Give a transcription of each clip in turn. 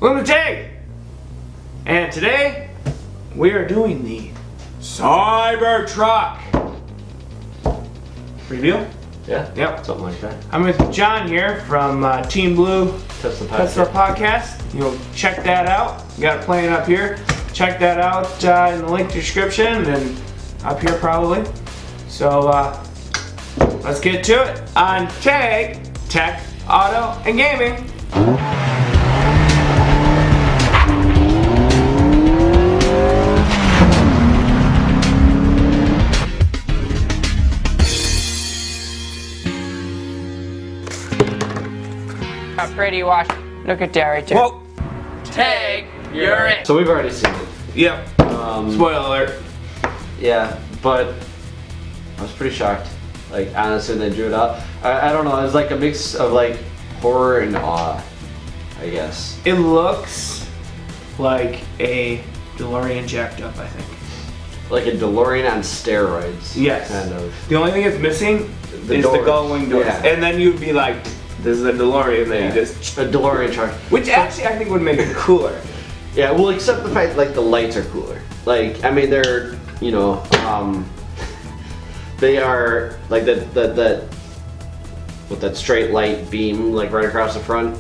Lunatic! And today, we are doing the CyberTruck review. Yeah? Yep. Something like that. I'm with John here from Team Blue Tesla Podcast. You'll check that out. You got it playing up here. Check that out in the link description and up here probably. So let's get to it on Tech, Auto, and Gaming. Pretty wash. Look at Derry too. Whoa! Tag, you're it. So we've already seen it. Yep. Spoiler alert. Yeah, but I was pretty shocked. Like, honestly, they drew it up. I don't know, it was like a mix of like horror and awe, I guess. It looks like a DeLorean jacked up, I think. Like a DeLorean on steroids. Yes. Kind of. The only thing it's missing is the doors. gull-wing doors. Yeah. And then you'd be like, this is a DeLorean that you just... A DeLorean truck. Which actually I think would make it cooler. Yeah, well, except the fact like the lights are cooler. Like, I mean, they're, you know, they are like that with that straight light beam like right across the front.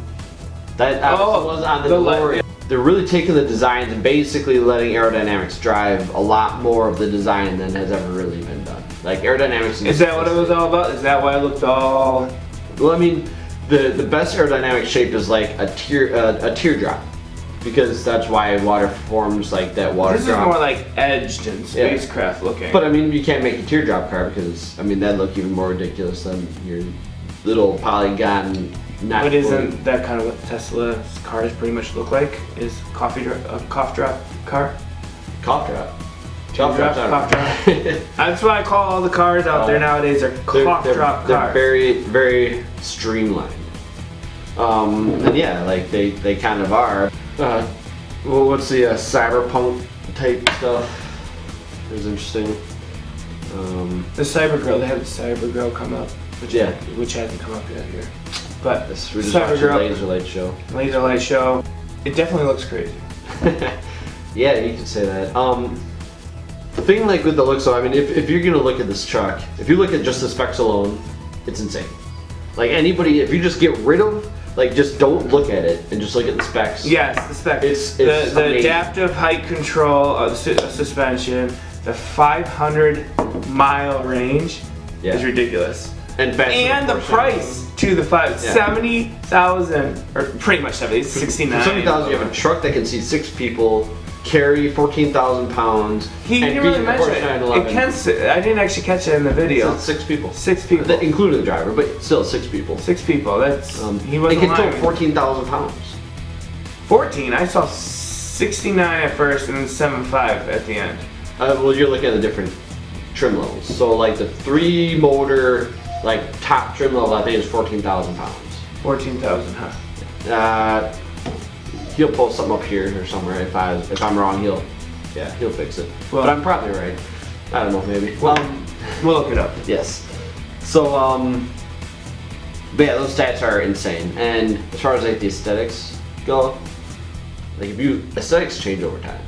That was on the DeLorean. They're really taking the designs and basically letting aerodynamics drive a lot more of the design than has ever really been done. Like aerodynamics. Is that what it was all about? Is that why it looked all? Well, I mean, the best aerodynamic shape is like a teardrop. Because that's why water forms like that water This drop. is more like edged and spacecraft looking. But I mean, you can't make a teardrop car because, I mean, that'd look even more ridiculous than your little polygon. But isn't that kind of what Tesla's cars pretty much look like? Is a cough drop car? Cough drop. Cough drop. That's why I call all the cars out there nowadays are cough drop cars. They're very streamlined. And yeah, like they kind of are. Well, what's the cyberpunk type stuff? It was interesting. The CyberGrill, they have the CyberGrill come up, which hasn't come up yet here. But we just watched the laser light show. It definitely looks crazy. Yeah, you could say that. The thing like with the looks, though, I mean, if you're gonna look at this truck, if you look at just the specs alone, it's insane. Like anybody, if you just get rid of. Like, just don't look at it and just look at the specs. Yes, the specs. It's the adaptive height control of the suspension, the 500-mile range is ridiculous. And the price to the 70,000, or pretty much 70, 69. For 70,000, you have a truck that can seat 6 people, carry 14,000 pounds. He didn't really mention it. I didn't actually catch it in the video. It's 6 people. 6 people. That, including the driver, but still 6 people. 6 people. That's he wasn't lying. It can tow 14,000 pounds. 14. I saw 69 at first and then 7.5 at the end. Well, you're looking at the different trim levels. So like the 3 motor, like top trim level, I think is 14,000 pounds. 14,000, huh? He'll post something up here or somewhere. If I'm wrong, he'll fix it. Well, but I'm probably right. I don't know, maybe. We'll look it up. Yes. So but yeah, those stats are insane. And as far as like the aesthetics go, like aesthetics change over time.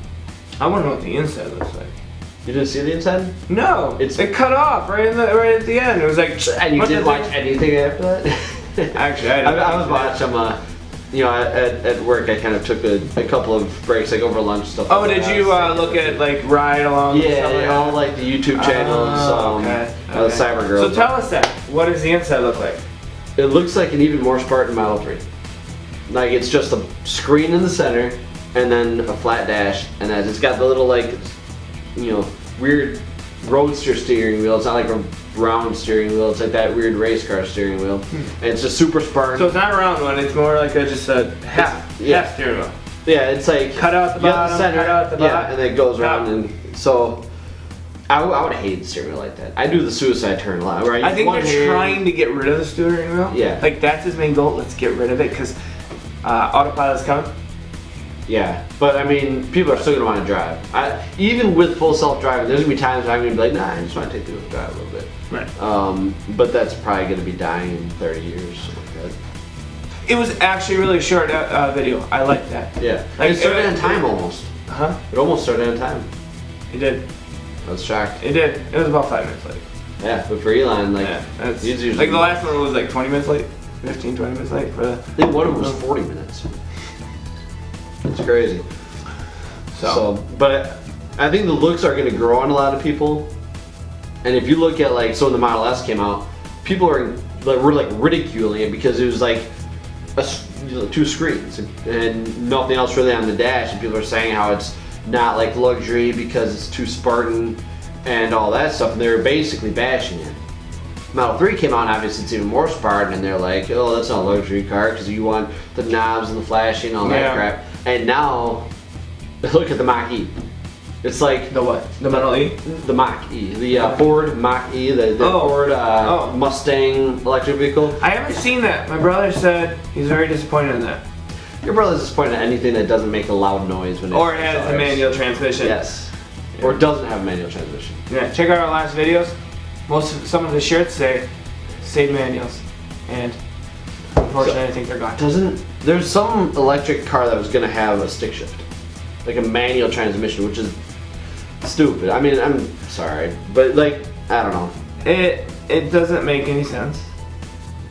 I want to know what the inside looks like. You didn't see the inside? No, it cut off right at the end. It was like. And you didn't watch anything after that? Actually, I was watching you know, at work, I kind of took a couple of breaks, like over lunch stuff. Oh, did you look at like ride along? Yeah, all like the YouTube channels, the CyberGirl. So tell us that. What does the inside look like? It looks like an even more Spartan Model 3. Like it's just a screen in the center, and then a flat dash, and then it's got the little like, you know, weird roadster steering wheel. It's not like a round steering wheel. It's like that weird race car steering wheel. And it's just super Spartan. So it's not a round one. It's more like just a half steering wheel. Yeah, it's like cut out the bottom, cut out the bottom. Yeah, and then it goes around, and so I would hate steering wheel like that. I do the suicide turn a lot. Where I think they're trying to get rid of the steering wheel. Yeah, like that's his main goal. Let's get rid of it because autopilot's coming. Yeah, but I mean, people are still gonna want to drive. Even with full self-driving, there's gonna be times I'm gonna be like, nah, I just want to take the drive a little bit. Right. But that's probably gonna be dying in 30 years. Something like that. It was actually really short video. I like that. Yeah. Like, It started on time almost. Huh? It almost started on time. It did. I was shocked. It did. It was about 5 minutes late. Yeah, but for Elon, like, Yeah, that's, he's usually like the last one was like 20 minutes late, 15, 20 minutes late for the. I think one of them was 40 minutes. It's crazy. So, but I think the looks are going to grow on a lot of people. And if you look at like, so when the Model S came out, people were like ridiculing it because it was like two screens and nothing else really on the dash. And people are saying how it's not like luxury because it's too Spartan and all that stuff. And they were basically bashing it. Model 3 came out, and obviously it's even more Spartan, and they're like, oh, that's not a luxury car because you want the knobs and the flashing and all that crap. And now, look at the Mach-E. It's like... The what? The Model E? The Mach-E. The Ford Mach-E, the Ford Mustang electric vehicle. I haven't seen that. My brother said he's very disappointed in that. Your brother's disappointed in anything that doesn't make a loud noise when or it has a manual transmission. Yes. Yeah. Or doesn't have a manual transmission. Yeah, check out our last videos. Some of the shirts say manuals, and unfortunately I think they're gone. There's some electric car that was gonna have a stick shift, like a manual transmission, which is stupid. I mean, I'm sorry, but like, I don't know. It doesn't make any sense,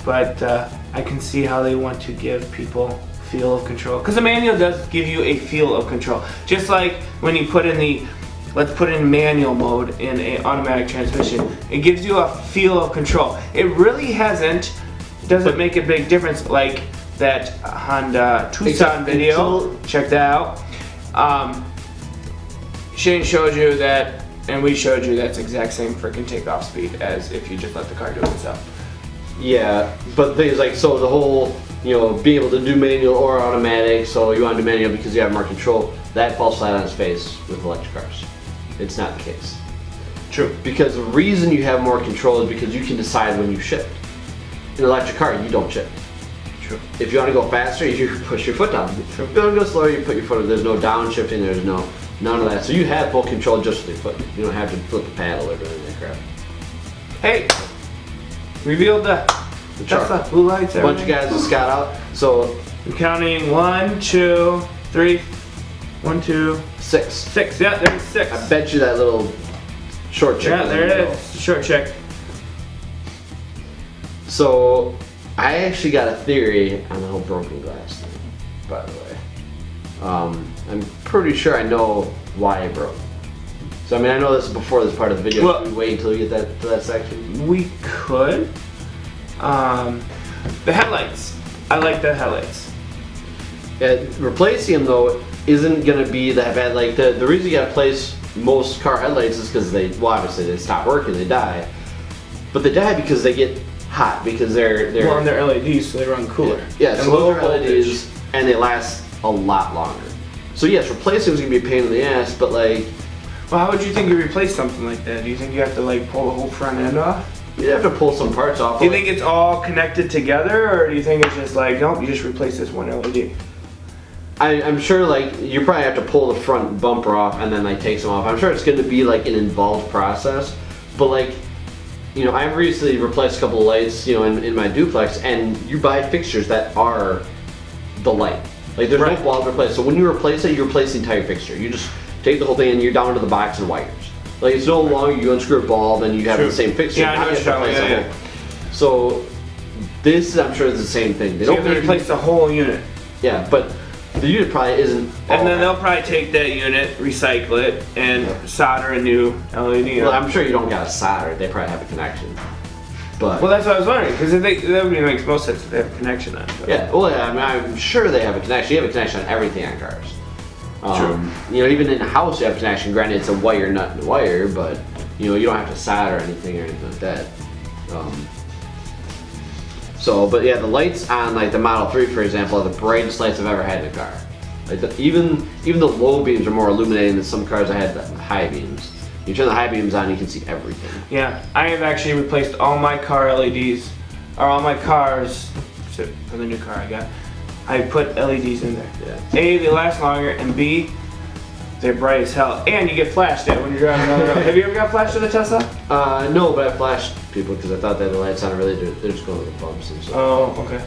but I can see how they want to give people feel of control, because the manual does give you a feel of control, just like when you put in the let's put it in manual mode in an automatic transmission. It gives you a feel of control. It really doesn't make a big difference like that Honda Tucson video. Check that out. Shane showed you that, and we showed you that's exact same freaking takeoff speed as if you just let the car do it itself. Yeah, but things like, so the whole, being able to do manual or automatic, so you want to do manual because you have more control, that falls flat on its face with electric cars. It's not the case. True. Because the reason you have more control is because you can decide when you shift. In an electric car, you don't shift. True. If you want to go faster, you push your foot down. True. If you want to go slower, you put your foot up. There's no downshifting, there's none of that. So you have full control just with your foot. You don't have to flip a paddle or anything like that crap. Hey! Revealed the Tesla blue lights. A bunch of guys just got out. So I'm counting 1, 2, 3, 1, 2, 6. 6. Yeah, there's 6. I bet you that little short chick. Yeah, there it is. Short chick. So I actually got a theory on the whole broken glass thing, by the way. I'm pretty sure I know why it broke. So I mean, I know this before this part of the video. Well, should we wait until we get to that section? We could. The headlights. I like the headlights. Yeah, replacing them though isn't gonna be that bad. Like the reason you gotta replace most car headlights is because obviously they stop working, they die. But they die because they get hot because they're on their LEDs, so they run cooler. Yeah, so those are LEDs and they last a lot longer. So yes, replacing is gonna be a pain in the ass, but like. Well, how would you think you replace something like that? Do you think you have to like pull the whole front end off? You'd have to pull some parts off. Do you think it's all connected together, or do you think it's just like, nope, you just replace this one LED? I'm sure like you probably have to pull the front bumper off and then like take some off. I'm sure it's going to be like an involved process, but like, I've recently replaced a couple of lights, in my duplex, and you buy fixtures that are the light. Like there's no bulb replaced. So when you replace it, you replace the entire fixture. You just take the whole thing and you're down to the box and wires. Like it's no longer you unscrew a bulb and you have the same fixture. Yeah, I know what you're talking about. So this, I'm sure, is the same thing. They so don't you have to replace the whole unit. Yeah, but the unit probably isn't. And then they'll probably take that unit, recycle it, and solder a new LED. Well, I'm sure you don't got to solder. They probably have a connection. But well, that's what I was wondering, because that would make most sense if they have a connection on it. Yeah, well, I mean, I'm sure they have a connection. You have a connection on everything on cars. True. Even in a house you have a connection. Granted, it's a wire, nut, and wire, but you don't have to solder anything or anything like that. But yeah, the lights on like the Model 3, for example, are the brightest lights I've ever had in a car. Like even the low beams are more illuminating than some cars I had the high beams. You turn the high beams on, you can see everything. Yeah, I have actually replaced all my car LEDs, or all my cars, for the new car I got. I put LEDs in there. Yeah. A, they last longer, and B, they're bright as hell. And you get flashed at when you're driving down the road. Have you ever got flashed with a Tesla? No, but I flashed people because I thought that the lights on really do. They're just going to the bumps and stuff. Oh, okay.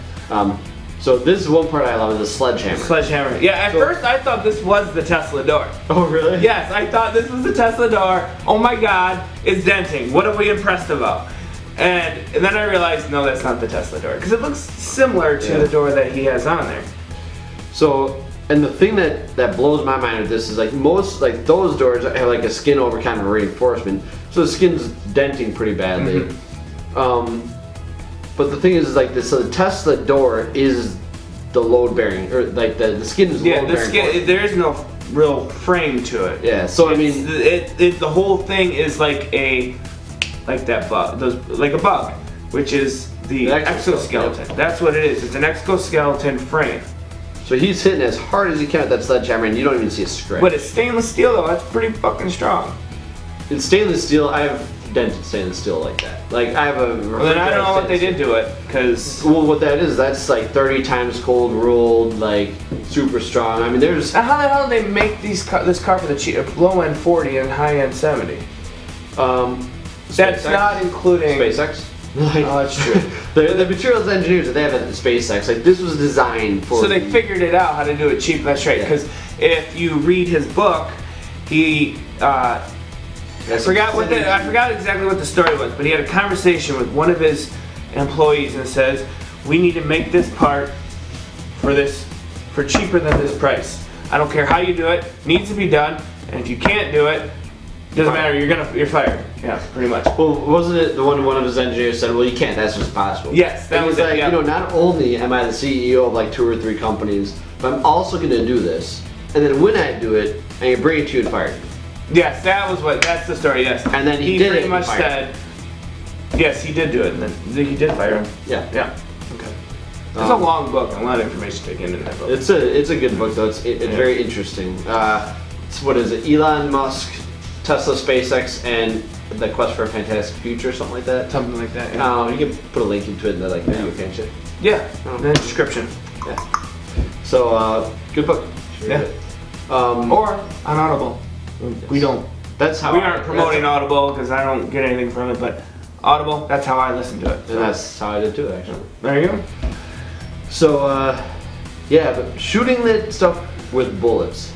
So this is one part I love, is the sledgehammer. Sledgehammer. Yeah, at first I thought this was the Tesla door. Oh, really? Yes, I thought this was the Tesla door. Oh my God, it's denting. What are we impressed about? And then I realized, no, that's not the Tesla door. Because it looks similar to the door that he has on there. So, and the thing that blows my mind with this is like most, like those doors have like a skin over kind of reinforcement. So the skin's denting pretty badly. But the thing is like this, so the Tesla door is the load bearing, or like the skin is load bearing. Yeah, there is no real frame to it. Yeah, so I mean, the whole thing is like that bug, like a bug, which is the exoskeleton. Yep. That's what it is. It's an exoskeleton frame. So he's hitting as hard as he can with that sledgehammer, and you don't even see a scratch. But it's stainless steel though. That's pretty fucking strong. In stainless steel, I have dented stainless steel like that. Like I have a. Well, then I don't know what they did to it, because. Well, what that is, that's like 30 times cold rolled, like super strong. I mean, there's. Now, how the hell did they make this car for the low end 40 and high end 70? That's not including SpaceX. Like, oh, that's true. the materials engineers that they have at SpaceX, like this was designed for. So they figured it out how to do it cheap. That's right. Because if you read his book, he. I forgot exactly what the story was, but he had a conversation with one of his employees and says, "We need to make this part for cheaper than this price. I don't care how you do it. Needs to be done. And if you can't do it, doesn't matter. You're fired." Yeah, pretty much. Well, wasn't it the one of his engineers said, "Well, you can't. That's just possible." Yes, that was like, it. Yeah. You know, not only am I the CEO of like 2 or 3 companies, but I'm also going to do this. And then when I do it, I can bring it to you and fire you. Yes, that's the story. Yes. And then he pretty much said, yes, he did do it, and then he did fire him. Yeah. Yeah. Okay. It's a long book, and a lot of information taken in that book. It's a good book though. It's very interesting. What is it? Elon Musk, Tesla, SpaceX, and the Quest for a Fantastic Future, or something like that. Something like that. Yeah. You can put a link into it in the video, can't you? Yeah. In the description. Yeah. So good book. Yeah. Or on Audible. We don't. That's how we aren't promoting Audible because I don't get anything from it, but Audible, that's how I listen to it. And that's how I did too, actually. There you go. So, yeah, but shooting that stuff with bullets,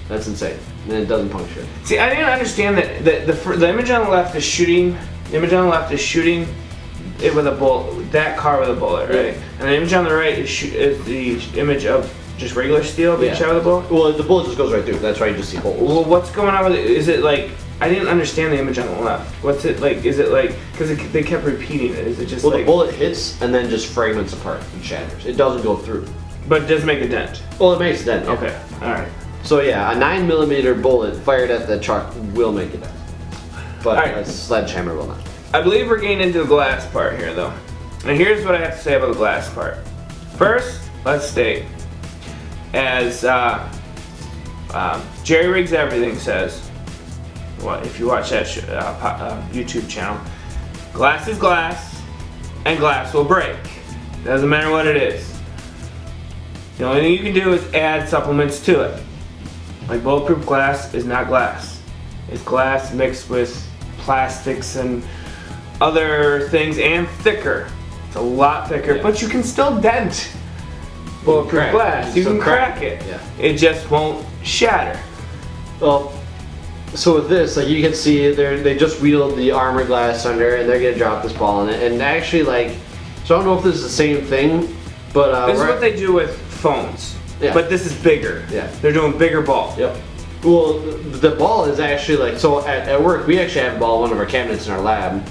that's insane. And it doesn't puncture. See, I didn't understand that the image on the left is shooting. The image on the left is shooting it with a bullet. That car with a bullet, right? Yeah. And the image on the right is the image of just regular steel being shot with a bullet. Well, the bullet just goes right through. That's why you just see holes. Well, what's going on with it? Is it like, I didn't understand the image on the left. What's it like? Is it like, because they kept repeating it. Is it just well, like? The bullet hits and then just fragments apart and shatters. It doesn't go through. But it does make a dent. Well, it makes a dent. Yeah. Okay. All right. So yeah, a 9mm bullet fired at the truck will make a dent, but a sledgehammer will not. I believe we're getting into the glass part here, though. And here's what I have to say about the glass part. First, let's state, as Jerry Riggs Everything says, if you watch that YouTube channel, glass is glass, and glass will break. Doesn't matter what it is. The only thing you can do is add supplements to it. Like bulletproof glass is not glass. It's glass mixed with plastics and other things, and thicker. It's a lot thicker, but you can still dent bulletproof glass. You can crack it. Yeah. It just won't shatter. Well, so with this, like you can see, they just wheeled the armor glass under, and they're gonna drop this ball in it. And actually, like, so I don't know if this is the same thing, but this is what they do with phones. Yeah. But this is bigger. Yeah. They're doing bigger ball. Yep. Well, the ball is actually like, so at work we actually have a ball in one of our cabinets in our lab,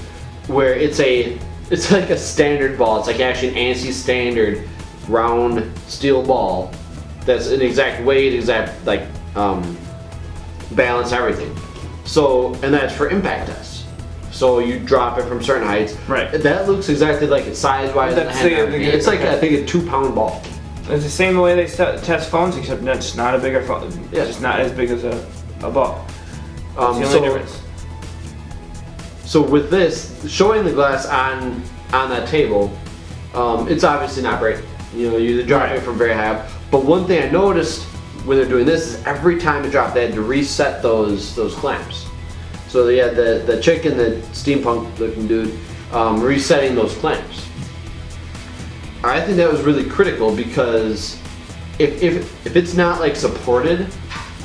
where it's like a standard ball. It's like actually an ANSI standard round steel ball that's an exact weight, exact like balance, everything. So, and that's for impact tests. So you drop it from certain heights. Right. That looks exactly like it size-wise. It's like I think a 2-pound ball. It's the same way they test phones, except it's not a bigger phone. Yeah. It's not as big as a ball. That's the only difference. So with this, showing the glass on that table, it's obviously not breaking. You know, you drop it from very high up. But one thing I noticed when they're doing this is every time it dropped, they had to reset those clamps. So they had the chick and the steampunk looking dude resetting those clamps. I think that was really critical because if it's not like supported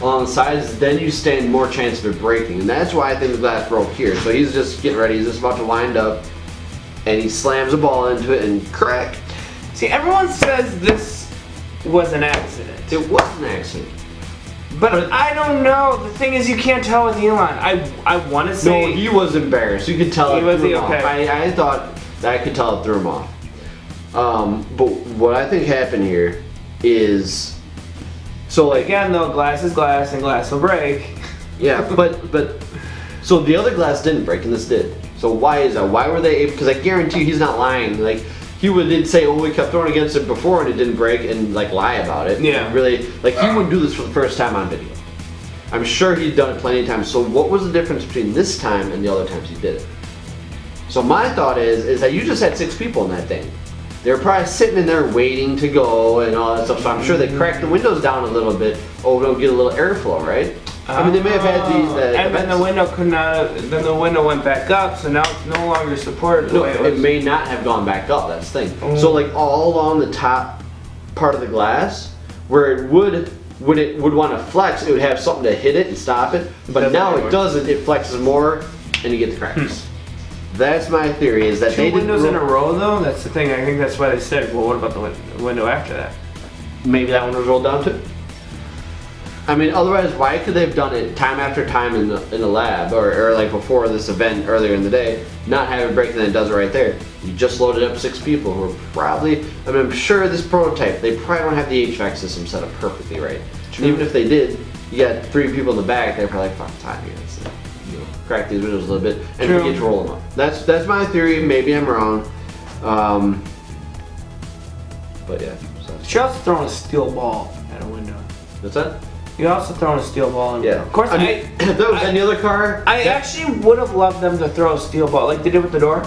on the sides, then you stand more chance of it breaking, and that's why I think the glass broke here. So he's just getting ready, he's just about to wind up, and he slams a ball into it and crack. See, everyone says this was an accident. It was an accident. But I don't know. The thing is, you can't tell with Elon. I want to say... No, he was embarrassed. You could tell it threw him off. I thought that I could tell it threw him off. But what I think happened here is... So like... Again, though, glass is glass and glass will break. Yeah, but... So the other glass didn't break and this did. So why is that? Why were they able... Because I guarantee you he's not lying. Like... He did say, "Oh, we kept throwing against it before and it didn't break," and like lie about it. Yeah. Really, like he would do this for the first time on video. I'm sure he'd done it plenty of times. So what was the difference between this time and the other times he did it? So my thought is that you just had 6 people in that thing. They were probably sitting in there waiting to go and all that stuff. So I'm sure they cracked the windows down a little bit. Oh, we'll get a little airflow, right? I mean, they may have had these. And then the window could not. Then the window went back up, so now it's no longer supported. No, it may not have gone back up. That's the thing. So like all along the top part of the glass, where it would, when it would want to flex, it would have something to hit it and stop it. But now it doesn't. It flexes more, and you get the cracks. That's my theory. Is that they didn't windows in a row though? That's the thing. I think that's why they said, well, what about the window after that? Maybe that one was rolled down too. I mean, otherwise, why could they have done it time after time in the lab or like before this event earlier in the day, not have it break, and then it does it right there? You just loaded up 6 people who are probably, I mean, I'm sure this prototype, they probably don't have the HVAC system set up perfectly right. And even if they did, you got 3 people in the back, they're probably like, fuck, it's hot here. Let's, crack these windows a little bit and forget to roll them up. That's my theory. Maybe I'm wrong. But yeah. So. You're also throwing a steel ball at a window. What's that? You're also throwing a steel ball in. Yeah. Of course, I mean, if there was any other car, I actually would have loved them to throw a steel ball like they did with the door.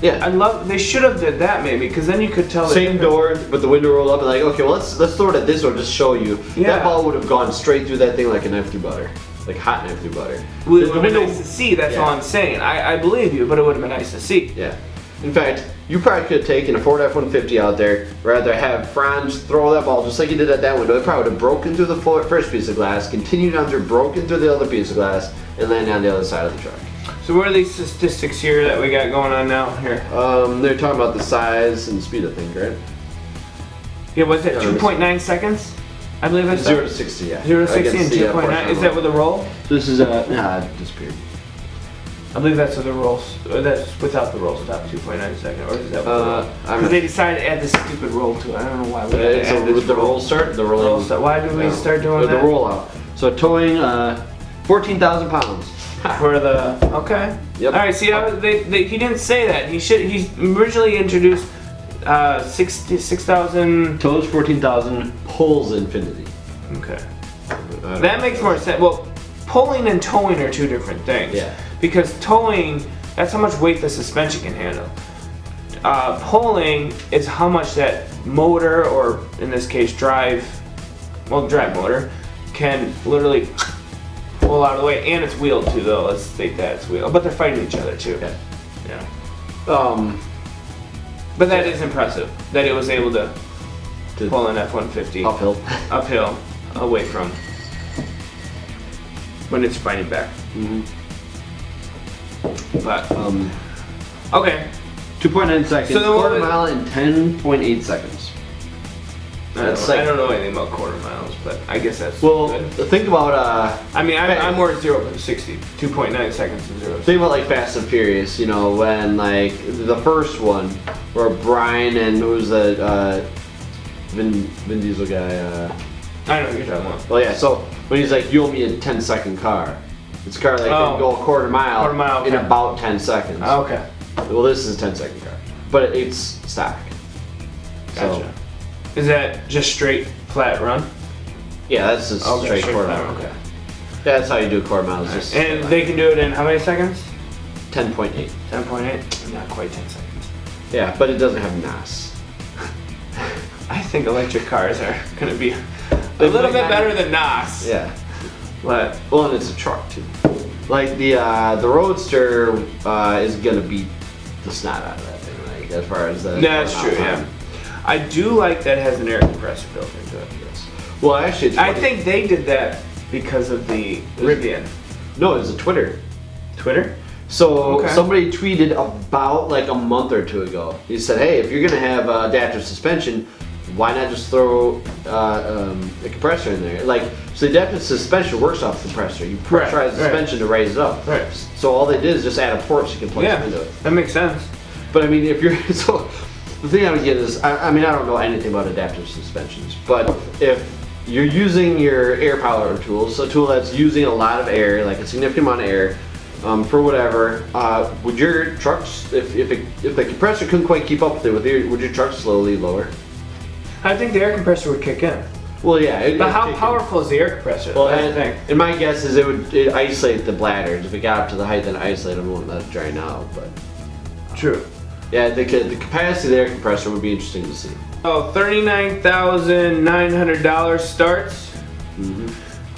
Yeah. They should have did that maybe, because then you could tell. Same door, but the window rolled up and like, okay, well let's throw it at this door, just show you. Yeah. That ball would have gone straight through that thing like a knife through butter, like hot knife through butter. It would have been nice to see. That's all I'm saying. I believe you, but it would have been nice to see. Yeah. In fact, you probably could have taken a Ford F-150 out there, rather have Franz throw that ball just like he did at that window. It probably would have broken through the first piece of glass, continued on through, broken through the other piece of glass, and landed on the other side of the truck. So what are these statistics here that we got going on now here? They're talking about the size and speed of things, right? Yeah, was it 2.9 seconds? I believe that's 0 to 60, yeah. 0 to 60 and 2.9. Is that with a roll? So this is it disappeared. I believe that's with the rolls. That's without the roll stop, 2.9 seconds, or is that with the roll? Because they decided to add this stupid roll to it. I don't know why. With the roll start, the roll start. Why did we start doing that? The rollout. So towing 14,000 pounds. For the Yep. All right. See, he didn't say that. He originally introduced 6,000 Tows 14,000, pulls infinity. Okay. That makes more sense. Well, pulling and towing are 2 different things. Yeah. Because towing, that's how much weight the suspension can handle. Pulling is how much that motor, or in this case drive motor, can literally pull out of the way. And it's wheeled too, though. Let's state that it's wheeled. But they're fighting each other too. Yeah. But that is impressive that it was able to pull an F-150 uphill, away from when it's fighting back. But okay, 2.9 seconds. So quarter mile in 10.8 seconds. I don't know anything about quarter miles, but I guess that's good. Think about I mean, I'm more 0 to 60, 2.9 seconds to 0. Think about like Fast and Furious. You know, when like the first one, where Brian and who was the Vin Diesel guy. I know what you're talking about. Well, yeah. So when he's like, "You owe me a 10-second car," it's a car that can go a quarter mile in about 10 seconds. Okay. Well, this is a 10-second car, but it's stock. Gotcha. So, is that just straight flat run? Yeah, that's just straight quarter mile. Okay. Yeah, that's how you do a quarter mile. Right. And they can do it in how many seconds? 10.8. 10.8? Not quite 10 seconds. Yeah, but it doesn't have NOS. I think electric cars are going to be a little bit better than NOS. Yeah. But well, and it's a truck too. Like the Roadster is gonna beat the snot out of that thing. Like as far as the. That's true. Yeah. I do like that it has an air compressor built into it. Yes. Well, actually, it's I funny. think they did that because of the Rivian. No, it's a Twitter. Twitter? So Okay. somebody tweeted about like a month or two ago. He said, "Hey, if you're gonna have adaptive suspension, why not just throw a compressor in there? Like, so the adaptive suspension works off the compressor. You pressurize the suspension to raise it up. Right. So all they did is just add a port so you can plug it into it. That makes sense. But I mean, if you're so, the thing I would get is, I mean, I don't know anything about adaptive suspensions, but if you're using your air power tools, a tool that's using a lot of air, like a significant amount of air, for whatever, would your trucks, if the compressor couldn't quite keep up with it, would your truck slowly lower? I think the air compressor would kick in. Well, yeah. But how powerful is the air compressor? Well, That's the thing. and my guess is it isolate the bladders. If it got up to the height, then isolate them, won't let it drain out. But True. yeah, the capacity of the air compressor would be interesting to see. Oh, $39,900 starts.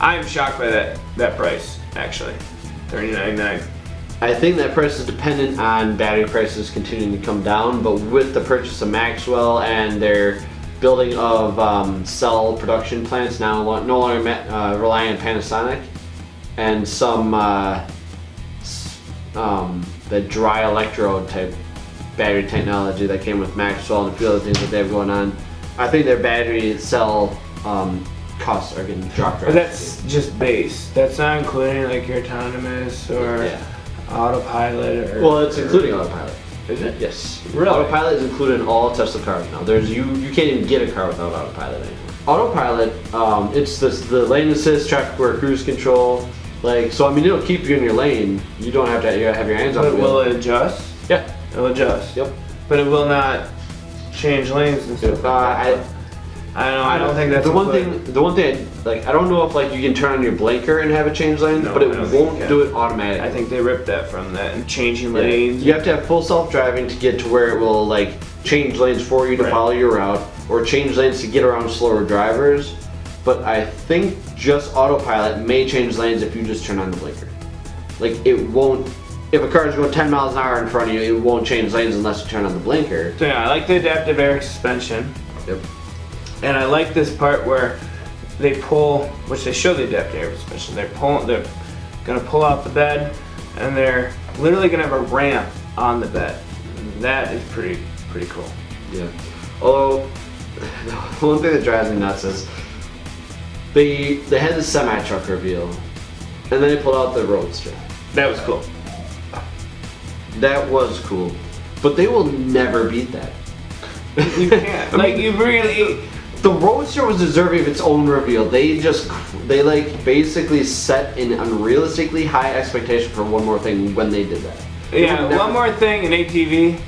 I'm shocked by that price, actually. $39,900. I think that price is dependent on battery prices continuing to come down, but with the purchase of Maxwell and their building of cell production plants now no longer relying on Panasonic, and some the dry electrode type battery technology that came with Maxwell and a few other things that they have going on, I think their battery cell costs are getting dropped. But that's just base. That's not including like your autonomous or autopilot or. Well, it's including autopilot. Is it? Yes. Really? Autopilot is included in all Tesla cars now. You can't even get a car without autopilot anymore. Autopilot, it's the lane assist, traffic aware cruise control. Like, so I mean, it'll keep you in your lane. You don't have to have your hands on But the wheel. will it adjust? Yeah. It'll adjust. Yep. But it will not change lanes and stuff. I don't think that's the one thing. I don't know if like you can turn on your blinker and have it change lanes, No, but I it don't think won't you do it automatically. I think they ripped that from that and changing lanes. You have to have full self-driving to get to where it will like change lanes for you to follow your route, or change lanes to get around slower drivers. But I think just autopilot may change lanes if you just turn on the blinker. Like it won't. If a car is going 10 miles an hour in front of you, it won't change lanes unless you turn on the blinker. So yeah, I like the adaptive air suspension. Yep. And I like this part where they pull, which they show the adaptive air suspension. They're gonna pull out the bed, and they're literally gonna have a ramp on the bed. That is pretty cool. Yeah. Although the one thing that drives me nuts is they had the semi-truck reveal, and then they pulled out the Roadster. That was cool. That was cool, but they will never beat that. You can't. Like you really. The Roadster was deserving of its own reveal. They like basically set an unrealistically high expectation for one more thing when they did that. Yeah, one more thing, an ATV.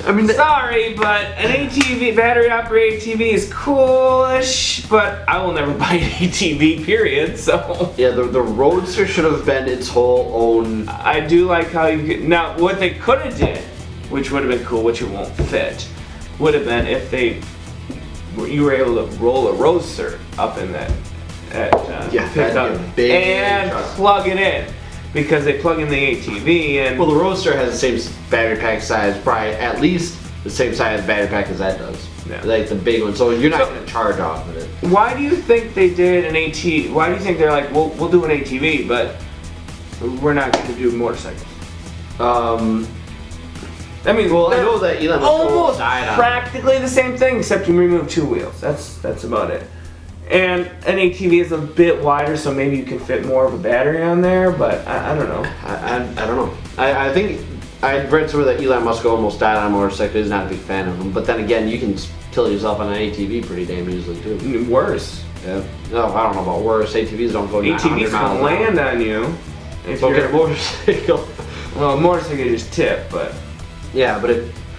I mean, sorry, but an ATV, battery operated ATV is coolish, but I will never buy an ATV, period, so. yeah, the Roadster should have been its whole own. I do like how you get, now what they could have did, which would have been cool, which it won't fit, would have been if you were able to roll a Roadster up in that pickup big and plug it in. Because they plug in the ATV and... Well, the Roadster has the same battery pack size, probably at least the same size battery pack as that does. Yeah. Like the big one, so you're not going to charge off of it. Why do you think they did an ATV? Why do you think they're like, we'll do an ATV, but we're not going to do motorcycles? I mean, well, I know that Elon almost died on practically the same thing, except you remove two wheels. That's about it. And an ATV is a bit wider, so maybe you can fit more of a battery on there, but I don't know. I don't know. I think I read somewhere that Elon Musk almost died on a motorcycle. He's not a big fan of them. But then again, you can kill yourself on an ATV pretty damn easily too. Worse. Yeah. No, I don't know about worse. ATVs don't go 900 ATVs miles can land on you. If Don't you're get a motorcycle. Well, a motorcycle you just tip, but Yeah, but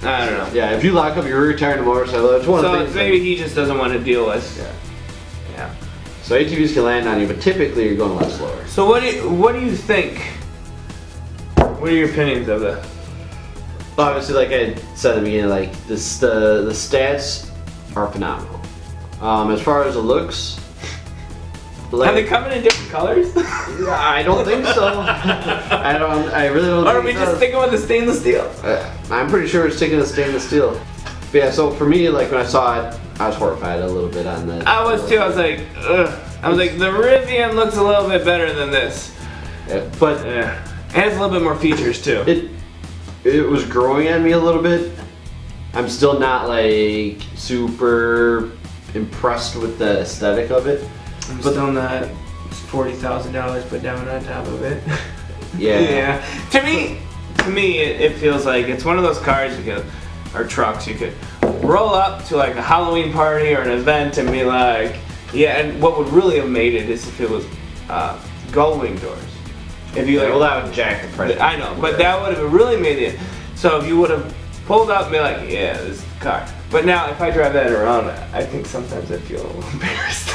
I don't know. if you lock up your rear tire in a motorcycle, that's one of the So things. maybe he just doesn't want to deal with. Yeah. Yeah. So ATVs can land on you, but typically you're going a lot slower. So what do you think? What are your opinions of that? Obviously, like I said at the beginning, like the stats are phenomenal. As far as the looks, Are they coming in different colors? I don't think so. I really don't. Or are we just sticking with the stainless steel? I'm pretty sure we're sticking to stainless steel. But yeah, so for me, like when I saw it, I was horrified a little bit on the. I was too. I was like, ugh. I was like, the Rivian looks a little bit better than this. Yeah, but yeah, and it's a little bit more features too. It was growing on me a little bit. I'm still not like super impressed with the aesthetic of it. I'm still not $40,000 put down on top of it. Yeah. Yeah. To me, it feels like it's one of those cars or trucks you could roll up to like a Halloween party or an event and be like, yeah. And what would really have made it is if it was gull-wing doors. If you like, well, that would jack the price. I know, but that would have really made it. So if you would have pulled up and be like, yeah, this is the car. But now if I drive that around, I think sometimes I feel a little embarrassed.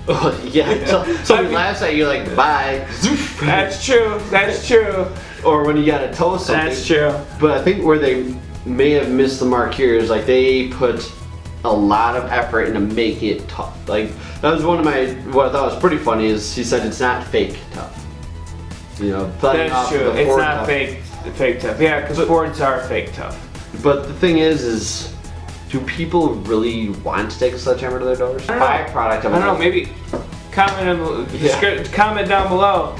Oh, yeah. So last night you're like, bye. That's true. That's true. Or when you gotta tow something. That's true. But I think where they may have missed the mark here is like they put a lot of effort into make it tough. Like that was what I thought was pretty funny is he said it's not fake tough. You know, that's true. It's not fake tough. Yeah, because Fords are fake tough. But the thing is do people really want to take a sledgehammer to their doors? Byproduct of I don't know. Maybe comment down below.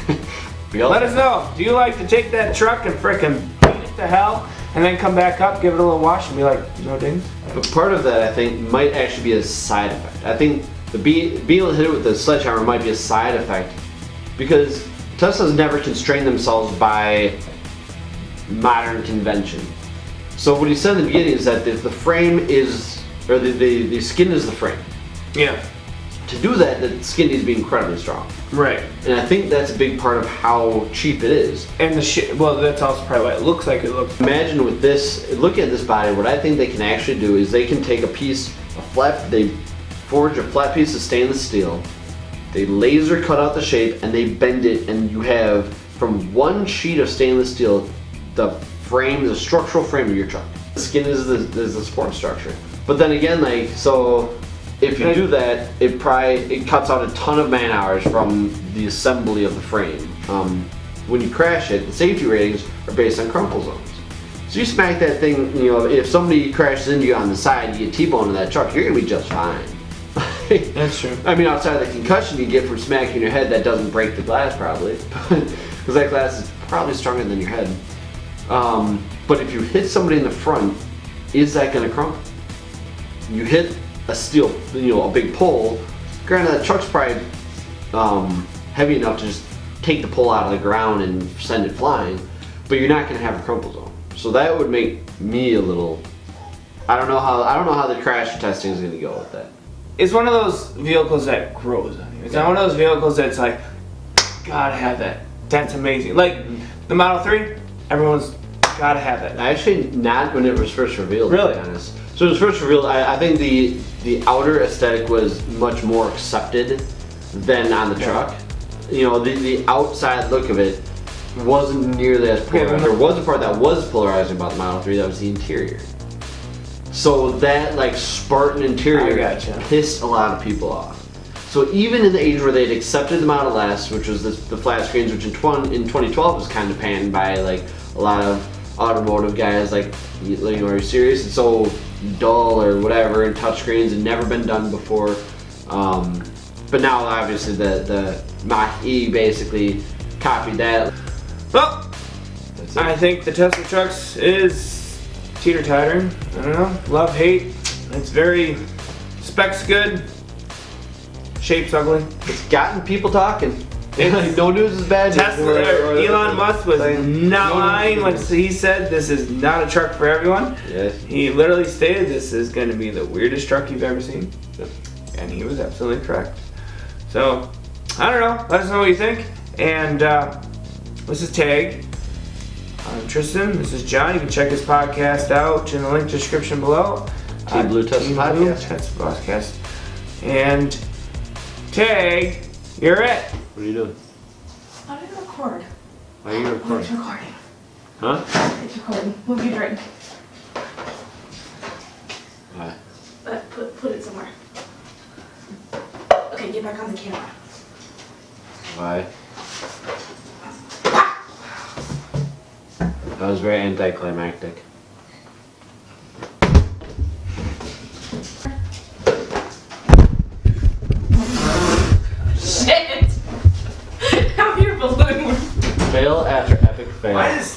Let us know. Do you like to take that truck and frickin' beat it to hell, and then come back up, give it a little wash, and be like, no dings? But part of that, I think, might actually be a side effect. I think being able to hit it with the sledgehammer might be a side effect because Tesla's never constrained themselves by modern convention. So what he said in the beginning is that if the frame is, or the skin is the frame. Yeah. To do that, the skin needs to be incredibly strong. Right. And I think that's a big part of how cheap it is. And well, that's also probably why it looks like it looks. Imagine with this, look at this body, what I think they can actually do is they can take they forge a flat piece of stainless steel, they laser cut out the shape, and they bend it, and you have, from one sheet of stainless steel, the structural frame of your truck. The skin is the support structure. But then again, like, so if you do that, it cuts out a ton of man hours from the assembly of the frame. When you crash it, the safety ratings are based on crumple zones. So you smack that thing, you know, if somebody crashes into you on the side, you get T-bone in that truck, you're gonna be just fine. That's true. I mean, outside of the concussion you get from smacking your head, that doesn't break the glass probably, because that glass is probably stronger than your head. But if you hit somebody in the front, is that gonna crumple? You hit a steel, a big pole. Granted, that truck's probably heavy enough to just take the pole out of the ground and send it flying, but you're not gonna have a crumple zone. So that would make me a little. I don't know how the crash testing is gonna go with that. It's one of those vehicles that grows on you. It's not one of those vehicles that's like, gotta have that. That's amazing. Like the Model 3, everyone's gotta have that. Actually, not when it was first revealed. Really? To be honest. So it was first revealed. I think the outer aesthetic was much more accepted than on the truck. You know, the outside look of it wasn't nearly as polarizing. There was a part that was polarizing about the Model 3. That was the interior. So that like Spartan interior pissed a lot of people off. So even in the age where they'd accepted the Model S, which was the flat screens, which in 2012 was kind of panned by like a lot of automotive guys, like, you know, are you serious? It's so dull or whatever, and touchscreens had never been done before. But now obviously the Mach-E basically copied that. Well, I think the Tesla trucks is teeter-tottering. I don't know. Love, hate. It's very, specs good. Shape's ugly. It's gotten people talking. No news is bad. Tesla, Elon Musk was not lying when he said this is not a truck for everyone. Yes. He literally stated this is going to be the weirdest truck you've ever seen. Yep. And he was absolutely correct. So, I don't know. Let us know what you think. And this is Tag. I'm Tristan. This is John. You can check his podcast out in the link description below. Team Blue Tesla Podcast. And Tag, you're it. What are you doing? I'm gonna record. Why are you recording? It's recording. Huh? It's recording. Move your drink. Why? Put it somewhere. Okay, get back on the camera. Why? That was very anticlimactic. after epic fail. Why is